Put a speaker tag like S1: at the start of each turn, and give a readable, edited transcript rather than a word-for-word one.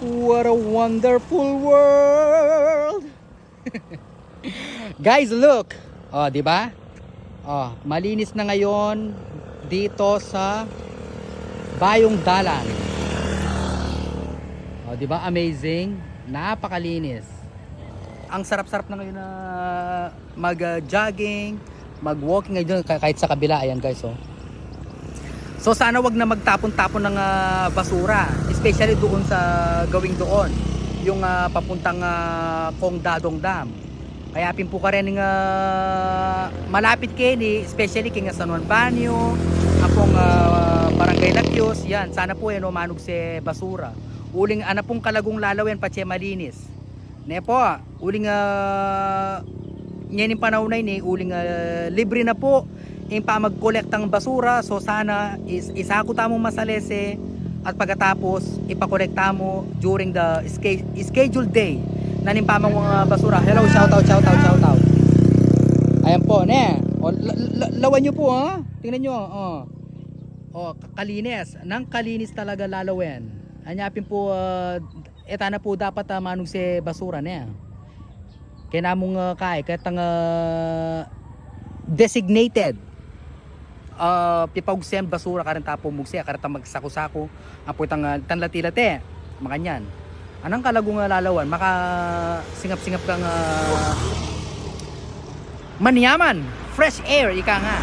S1: What a wonderful world. Guys, look. Oh, 'di ba? Oh, malinis na ngayon dito sa Bayong Dalan. Oh, 'di ba? Amazing. Napakalinis. Ang sarap-sarap na ngayon na mag-jogging, mag-walking ngayon kahit sa kabila. Ayan, guys, oh. So sana wag na magtapon-tapon ng basura, especially doon sa gawing doon, yung papuntang Kong Dadong Dam. Kaya pin po ka rin ng malapit kini, especially king San Juan Banyo, apong Barangay Lakyos, yan. Sana po yan manog si basura. Uling pong kalagong lalawen pa malinis. Ne po, uling ngayon panahon na ini, uling libre na po yung pa mag-collectang basura. So sana isako tamong masalese at pagkatapos ipakolekta mo during the scheduled day na nimpamang mga basura. Hello, shout out. Ayan po, ne. O, lawan nyo po, ha. Tingnan nyo, kalinis. Nang kalinis talaga lalawin. Anyapin po, eta na po dapat manong si basura, ne. Kaya namong kahit ang designated pipagsem basura karon tapo mugse karata magsako-sako apo itang tanlati-late makanyan anang kalagong lalawan maka singap-singap kang manyaman fresh air ika nga.